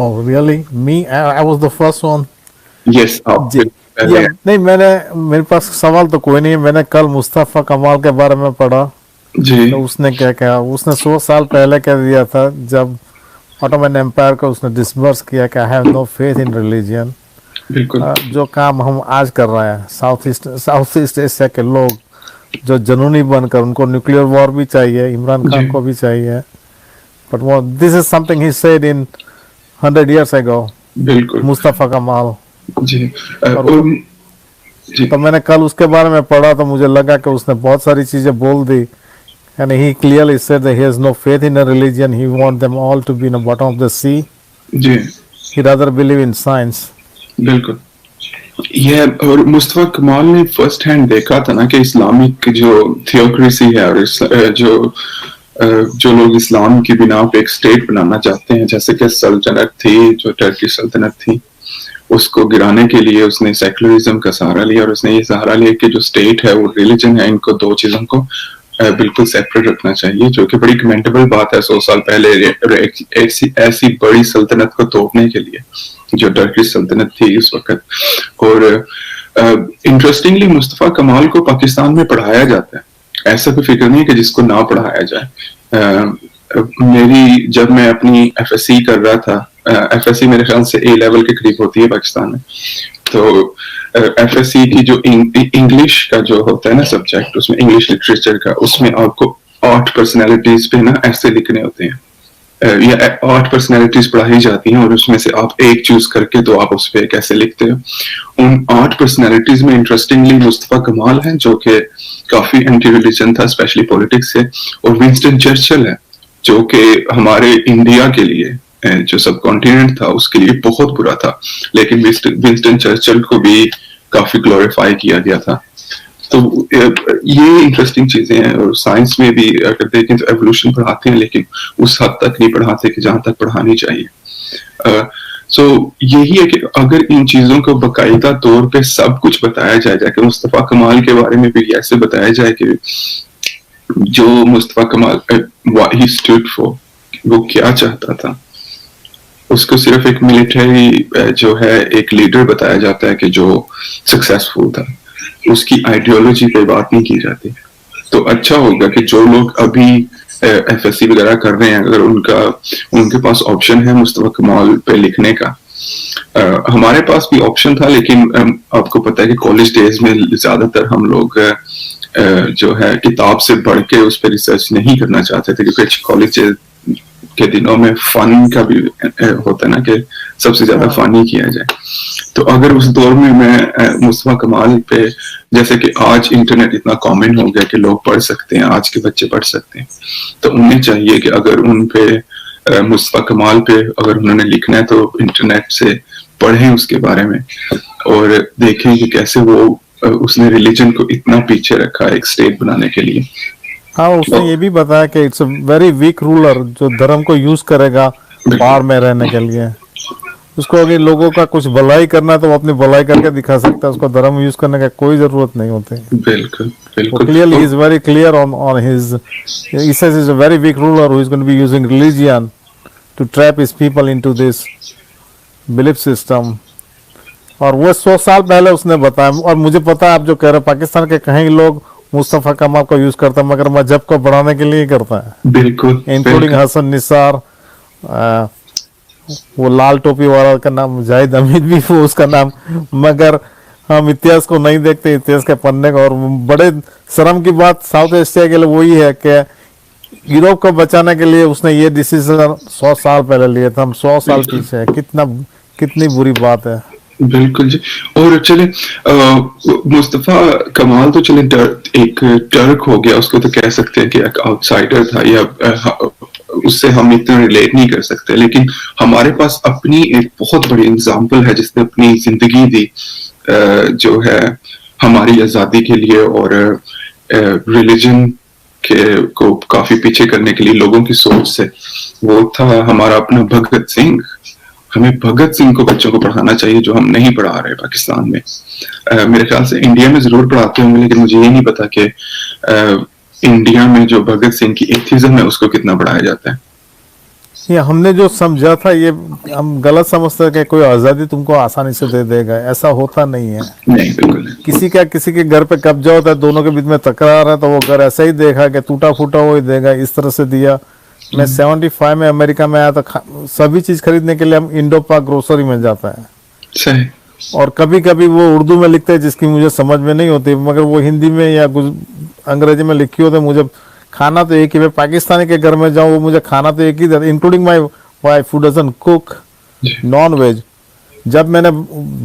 Oh, really? Me? I was the first one. Yes, आप जी। बिल्कुल या पहले हैं। नहीं, मैंने मेरे पास सवाल तो कोई नहीं है। मैंने कल मुस्तफ़ा कमाल के बारे में पढ़ा। तो जी, उसने क्या कहा, उसने 100 साल पहले कह दिया था जब ऑटोमन एम्पायर को उसने डिसबर्स किया कि I have no faith in religion. बिल्कुल। जो काम हम आज कर रहे हैं, साउथ ईस्ट एशिया के लोग जो जनूनी बनकर, उनको न्यूक्लियर वॉर भी चाहिए, इमरान जी, खान को भी चाहिए, बट वो this is something he said in 100 years ago, बिल्कुल। मुस्तफ़ा कमाल। जी, और और जी, तो मैंने कल उसके बारे में पढ़ा तो मुझे लगा कि उसने बहुत सारी चीज़ें बोल दी। And he clearly said that he has no faith in a religion. He wants them all to be in the bottom of the sea. Ji, He rather believe in science. बिल्कुल। ये और मुस्तफा कमाल ने फर्स्ट हैंड देखा था ना कि Islamic जो थियोक्रेसी है और जो लोग इस्लाम की बिना पे एक स्टेट बनाना चाहते हैं, जैसे कि सल्तनत थी, जो टर्की सल्तनत थी, उसको गिराने के लिए उसने सेकुलरिज्म का सहारा लिया और उसने ये सहारा लिया कि जो स्टेट है वो रिलीजन है, इनको दो चीजों को बिल्कुल सेपरेट रखना चाहिए, जो कि बड़ी कमेंटेबल बात है 100 साल पहले ऐसी बड़ी सल्तनत को तोड़ने के लिए, जो टर्किश सल्तनत थी उस वक्त। और इंटरेस्टिंगली मुस्तफा कमाल को पाकिस्तान में पढ़ाया जाता है, ऐसा कोई फिक्र नहीं है कि जिसको ना पढ़ाया जाए। मेरी जब मैं अपनी एफएससी कर रहा था, एफएससी मेरे ख्याल से ए लेवल के करीब होती है पाकिस्तान में, तो एफएससी की जो इंग्लिश का जो होता है ना सब्जेक्ट, उसमें इंग्लिश लिटरेचर का, उसमें आपको 8 पर्सनैलिटीज पे ना ऐसे लिखने होते हैं, या 8 पर्सनैलिटीज पढ़ाई जाती हैं और उसमें से आप एक चूज करके तो आप उस पर कैसे लिखते हो। उन 8 पर्सनैलिटीज में इंटरेस्टिंगली मुस्तफा कमाल है, जो कि काफी एंटी रिलीजन था, स्पेशली पॉलिटिक्स से, और विंस्टन चर्चिल है, जो कि हमारे इंडिया के लिए, जो सब कॉन्टिनेंट था उसके लिए बहुत बुरा था, लेकिन विंस्टन चर्चिल को भी काफी ग्लोरीफाई किया गया था। तो ये इंटरेस्टिंग चीजें हैं। और साइंस में भी अगर देखें तो एवोल्यूशन पढ़ाते हैं, लेकिन उस हद तक नहीं पढ़ाते कि जहां तक पढ़ानी चाहिए। सो यही है कि अगर इन चीजों को बाकायदा तौर पे सब कुछ बताया जाए कि मुस्तफा कमाल के बारे में भी ऐसे बताया जाए कि जो मुस्तफा कमाल व्हाट ही स्टूड फॉर, वो क्या चाहता था, उसको सिर्फ एक मिलिट्री जो है एक लीडर बताया जाता है कि जो सक्सेसफुल था, उसकी आइडियोलॉजी पे बात नहीं की जाती। तो अच्छा होगा कि जो लोग अभी एफएससी वगैरह कर रहे हैं, अगर उनके पास ऑप्शन है मुस्तफा कमाल पे लिखने का, हमारे पास भी ऑप्शन था, लेकिन आपको पता है कि कॉलेज डेज में ज्यादातर हम लोग जो है किताब से पढ़ के उस पर रिसर्च नहीं करना चाहते थे, क्योंकि कॉलेज के दिनों में फन का भी होता है ना कि सबसे ज्यादा फन ही किया जाए। तो अगर उस दौर में मैं मुस्तफा कमाल पे, जैसे कि आज इंटरनेट इतना कॉमन हो गया कि लोग पढ़ सकते हैं, आज के बच्चे पढ़ सकते हैं, तो उन्हें चाहिए कि अगर उन पे मुस्तफा कमाल पे अगर उन्होंने लिखना है तो इंटरनेट से पढ़ें उसके बारे में और देखें कि कैसे वो उसने रिलीजन को इतना पीछे रखा है एक स्टेट बनाने के लिए। हाँ, उसने ये भी बताया कि it's a very weak ruler जो धर्म को यूज करेगा पावर में रहने के लिए। उसको अगर लोगों का कुछ भलाई करना है तो वो अपनी भलाई करके दिखा सकता है, उसको धर्म यूज करने का कोई जरूरत नहीं होती। बिल्कुल वो बिल्कुल। Clearly he is very clear on his, he says he's a very weak ruler who is going to be using religion to trap his people into this belief system। और वो 100 साल पहले उसने बताया। और मुझे पता है आप जो कह रहे हैं, पाकिस्तान के कहीं लोग मुस्तफ़ा कमाल को यूज करता है, मगर मजहब को बढ़ाने के लिए ही करता है, बिल्कुल इंक्लूडिंग हसन निसार, वो लाल टोपी वाला का नाम जाहिद हमीद भी वो उसका नाम। मगर हम इतिहास को नहीं देखते, इतिहास के पन्ने को। और बड़े शर्म की बात साउथ एशिया के लिए वही है कि यूरोप को बचाने के लिए उसने ये डिसीजन 100 साल पहले लिए थे। हम 100 साल पीछे है। कितनी बुरी बात है। बिल्कुल जी। और चले मुस्तफा कमाल तो चले एक टर्क हो गया, उसको तो कह सकते हैं कि एक आउटसाइडर था, या उससे हम इतना रिलेट नहीं कर सकते, लेकिन हमारे पास अपनी एक बहुत बड़ी एग्जाम्पल है जिसने अपनी जिंदगी दी जो है हमारी आजादी के लिए और रिलीजन को काफी पीछे करने के लिए लोगों की सोच से। वो था हमारा अपना भगत सिंह। हमें भगत सिंह को बच्चों को पढ़ाना चाहिए, जो हम नहीं पढ़ा रहे पाकिस्तान में। मेरे ख्याल से इंडिया में जरूर पढ़ाते होंगे, लेकिन मुझे ये नहीं पता कि इंडिया में जो भगत सिंह की एथिज्म है उसको कितना पढ़ाया जाता है। ये हमने जो समझा था ये हम गलत समझते हैं कि कोई आज़ादी तुमको आसानी से दे देगा, ऐसा होता नहीं है। नहीं, बिल्कुल नहीं। किसी के घर पे कब्जा होता है, दोनों के बीच में तकरार है, तो वो घर ऐसा ही देखा कि टूटा फूटा वो ही देगा, इस तरह से दिया। मैं 75 में अमेरिका में आया तो सभी चीज खरीदने के लिए हम इंडो पाक ग्रोसरी में जाता है, सही। और कभी कभी वो उर्दू में लिखते हैं जिसकी मुझे समझ में नहीं होती, मगर वो हिंदी में या अंग्रेजी में लिखी होती है। मुझे खाना तो एक ही, मैं पाकिस्तानी के घर में जाऊँ वो मुझे खाना तो एक ही देता, including my wife who doesn't cook non veg. जब मैंने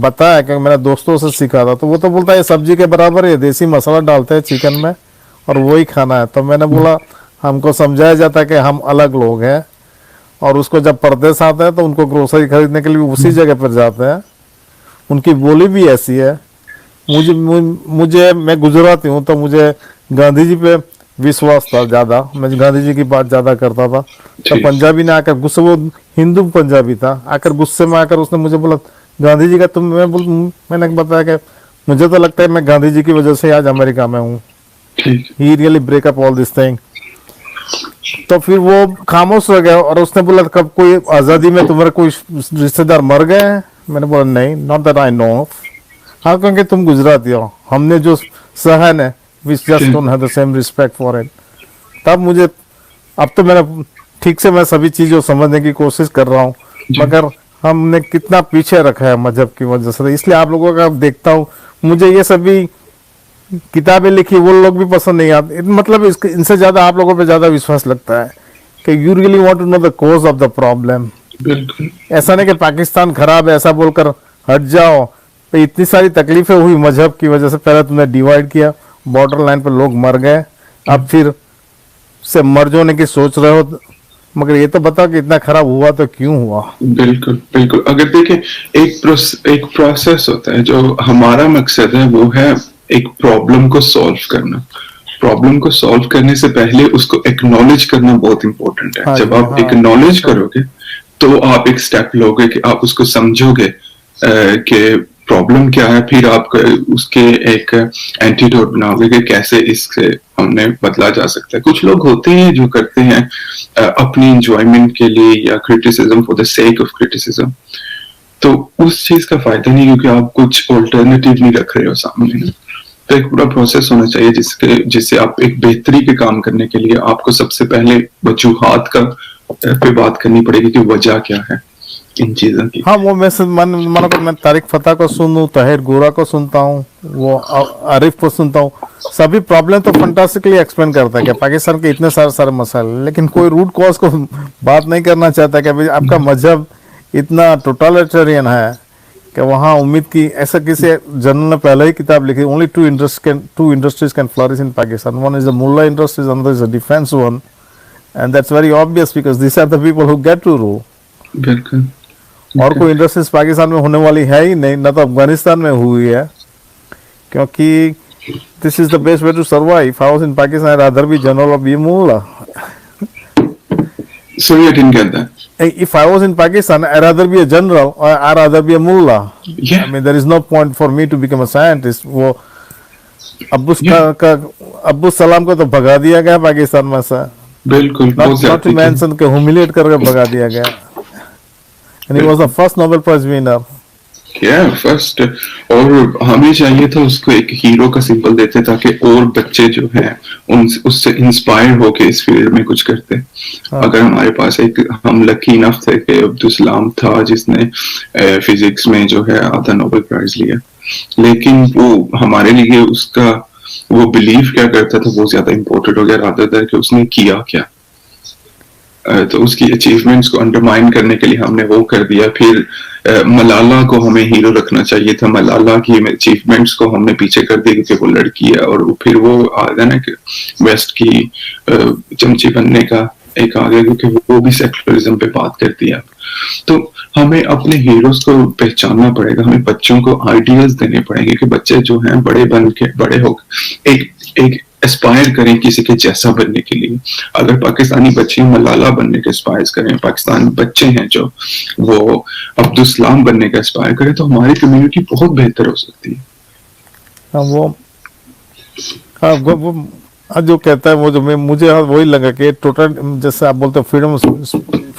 बताया कि मैंने दोस्तों से सीखा था, तो वो तो बोलता है ये सब्जी के बराबर है, देसी मसाला डालते हैं चिकन में और वही खाना है। तो मैंने बोला हमको समझाया जाता है कि हम अलग लोग हैं, और उसको जब परदेश आते हैं तो उनको ग्रोसरी खरीदने के लिए उसी जगह पर जाते हैं। उनकी बोली भी ऐसी है। मुझे मैं गुजराती हूँ, तो मुझे गांधी जी पे विश्वास था ज़्यादा, मैं गांधी जी की बात ज़्यादा करता था। तो पंजाबी ने आकर गुस्से, वो हिंदू पंजाबी था, आकर गुस्से में आकर उसने मुझे बोला गांधी जी का तुम, मैंने बताया कि मुझे तो लगता है मैं गांधी जी की वजह से आज अमेरिका में हूँ। He really break up all this thing. तो फिर वो खामोश हो गया, और उसने बोला कब कोई आज़ादी में तुम्हारे कोई रिश्तेदार मर गए हैं? मैंने बोला नहीं, not that I know of. हाँ, क्योंकि तुम गुजराती हो, हमने जो सहन है we just don't have the same respect for it। तब मुझे, अब तो मैंने ठीक से मैं सभी चीज़ों समझने की कोशिश कर रहा हूँ, मगर हमने कितना पीछे रखा है मजहब की वजह से। इसलिए आप लोगों का देखता हूँ, मुझे ये सभी किताबें लिखी वो लोग भी पसंद नहीं आते, मतलब इनसे ज़्यादा आप लोगों पे ज़्यादा विश्वास लगता है कि you really want to know the cause of the problem. ऐसा नहीं कि पाकिस्तान खराब है ऐसा बोलकर हट जाओ। तो इतनी सारी तकलीफें हुई मजहब की वजह से, पहले तुमने डिवाइड किया, बॉर्डर लाइन पर लोग मर गए, अब फिर से मर्ज होने की सोच रहे हो, मगर ये तो बताओ कि इतना खराब हुआ तो क्यों हुआ? बिल्कुल बिल्कुल। अगर देखें, एक प्रोसेस होता है, जो हमारा मकसद है वो है एक प्रॉब्लम को सॉल्व करना। प्रॉब्लम को सॉल्व करने से पहले उसको एक्नॉलेज करना बहुत इंपॉर्टेंट है। हाँ, जब आप एक्नॉलेज करोगे तो आप एक स्टेप लोगे कि आप उसको समझोगे कि प्रॉब्लम क्या है, फिर आप उसके एक एंटीडोट बनाओगे कि कैसे इससे हमने बदला जा सकता है। कुछ लोग होते हैं जो करते हैं अपनी इंजॉयमेंट के लिए या criticism for the sake of criticism, तो उस चीज का फायदा नहीं, क्योंकि आप कुछ ऑल्टरनेटिव नहीं रख रहे हो सामने। तो एक पूरा प्रोसेस होना चाहिए जिससे आप एक बेहतरी के काम करने के लिए आपको सबसे पहले वजूहात का पे बात करनी पड़ेगी कि वजह क्या है इन चीजों की। हाँ, वो मैं तारिक फतेह को सुनूं, ताहिर गोरा को सुनता हूँ, वो आरिफ को सुनता हूँ, सभी प्रॉब्लम तो फंटास्टिकली एक्सप्लेन करता है कि पाकिस्तान के इतने सारे मसाले, लेकिन कोई रूट कॉज को बात नहीं करना चाहता कि भाई आपका मजहब इतना टोटलिटेरियन है कि वहाँ उम्मीद की, ऐसा किसी जनरल ने पहले ही किताब लिखी, only two industries can flourish in Pakistan, one is the mullah industries, another is the defence one, and that's very obvious because this are the people who get to rule. बिल्कुल। और कोई इंडस्ट्रीज पाकिस्तान में होने वाली है ही नहीं, ना तो अफगानिस्तान में हुई है, क्योंकि this is the best way to survive. If I was in Pakistan I'd rather be general or be mullah. Sorry, I didn't get that. If I was in Pakistan I'd rather be a general or I'd rather be a mullah. Yeah. I mean there is no point for me to become a scientist. वो अब्दुल सलाम को तो भगा दिया गया पाकिस्तान में से, बिल्कुल। not to mention के humiliate करके भगा दिया गया, and he was the first Nobel Prize winner. Yeah, first। और हमें चाहिए था उसको एक हीरो का सिंबल देते ताकि और बच्चे जो हैं उससे इंस्पायर होके इस फील्ड में कुछ करते। अगर हमारे पास हम लकी इनफ थे कि अब्दुल सलाम था जिसने फिजिक्स में जो है आधा नोबेल प्राइज लिया, लेकिन वो हमारे लिए उसका वो बिलीव क्या करता था वो ज्यादा इम्पोर्टेंट हो गया रादर देन कि उसने किया क्या। तो उसकी अचीवमेंट्स को अंडरमाइन करने के लिए हमने वो कर दिया। फिर मलाला को हमें हीरो रखना चाहिए था, मलाला की अचीवमेंट्स को हमने पीछे कर दिया क्योंकि वो लड़की है, और फिर वो आ गया ना कि वेस्ट की चमची बनने का एक आ गया क्योंकि वो भी सेक्युलरिज्म पे बात करती है। तो हमें अपने हीरोज को पहचानना पड़ेगा, हमें बच्चों को आइडियाज देने पड़ेंगे कि बच्चे जो हैं बड़े हो एक एस्पायर करें किसी के जैसा बनने के लिए। अगर पाकिस्तानी बच्चे मलाला बनने के एस्पायर करें, पाकिस्तानी बच्चे हैं जो वो अब्दुल सलाम बनने का एस्पायर करें, तो हमारी कम्युनिटी बहुत बेहतर हो सकती है। वो जो कहता है वो जो मुझे वही लगा कि टोटल, जैसे आप बोलते हैं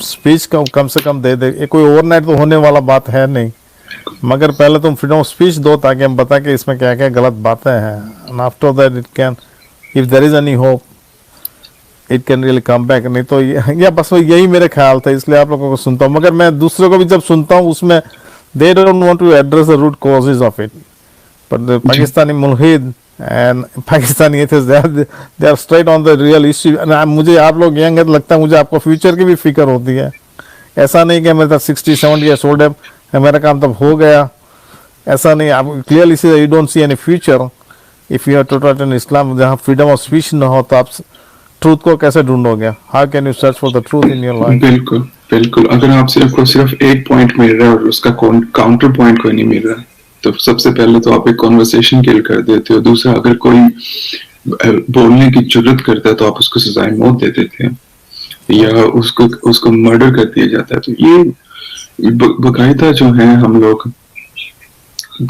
स्पीच का कम से कम दे दे। ये कोई ओवरनाइट तो होने वाला बात है नहीं, मगर पहले तुम फ्रीडम ऑफ स्पीच दो ताकि हम बता के इसमें क्या क्या गलत बातें हैं, and after that it can, if there is any hope, it can really come back. नहीं तो या बस यही मेरे ख्याल था, इसलिए आप लोगों को सुनता हूँ। मगर मैं दूसरों को भी जब सुनता हूँ उसमें they don't want to address the root causes of it, but the Pakistani मुल्हिद and Pakistani atheist they are straight on the real issue. मुझे आप लोग यंग है तो लगता है मुझे आपको फ्यूचर की भी फिक्र होती है। ऐसा नहीं कि मेरे 60-70 ईयर्स ओल्ड है, मेरा काम तब हो गया, ऐसा नहीं। आप clearly see you don't see any future if you are टू इन इस्लाम, जहाँ फ्रीडम ऑफ स्पीच न हो तो आप ट्रूथ को कैसे ढूंढोगे? How can you search for the truth in your life? बिल्कुल बिल्कुल, अगर आप सिर्फ एक पॉइंट मिल रहा है और उसका काउंटर पॉइंट कोई नहीं मिल रहा, तो सबसे पहले तो आप एक कॉन्वर्सेशन किल कर देते हो। दूसरा, अगर कोई बोलने की जुर्रत करता है तो आप उसको सजाए मौत दे देते हैं या उसको मर्डर कर दिया जाता है। तो ये बकायदा जो है हम लोग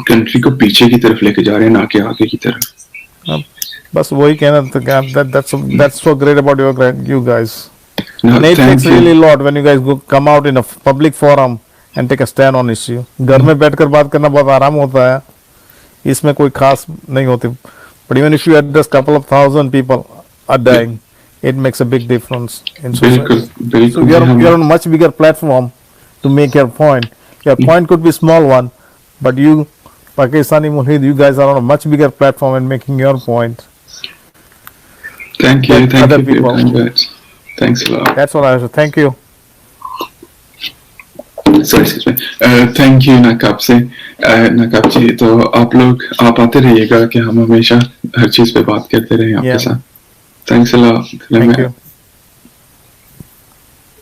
कंट्री को पीछे की तरफ लेके जा रहे हैं, ना कि आगे की तरफ। बस वही कहना था, that's so great about you guys. No, And it thank takes you. really a lot when you guys come out in a public forum and take a stand on issue. घर में बैठकर बात करना बहुत आराम होता है, इसमें कोई खास नहीं होती, but even if you address couple of thousand people are dying, it makes a big difference in बिल्कुल society. बिल्कुल, So you're on a much bigger platform to make your point. Your point could be small one, but you, Pakistani Mulhid, you guys are on a much bigger platform and making your point. Thank you Other for your people. kind words. Thanks a lot. That's all I have to. Thank you. Sorry, excuse me. Thank you नकाब से। नकाब जी, तो आप आते रहिएगा कि हम हमेशा हर चीज पे बात करते रहें आपके Yeah. साथ। Thanks a lot. Thank you.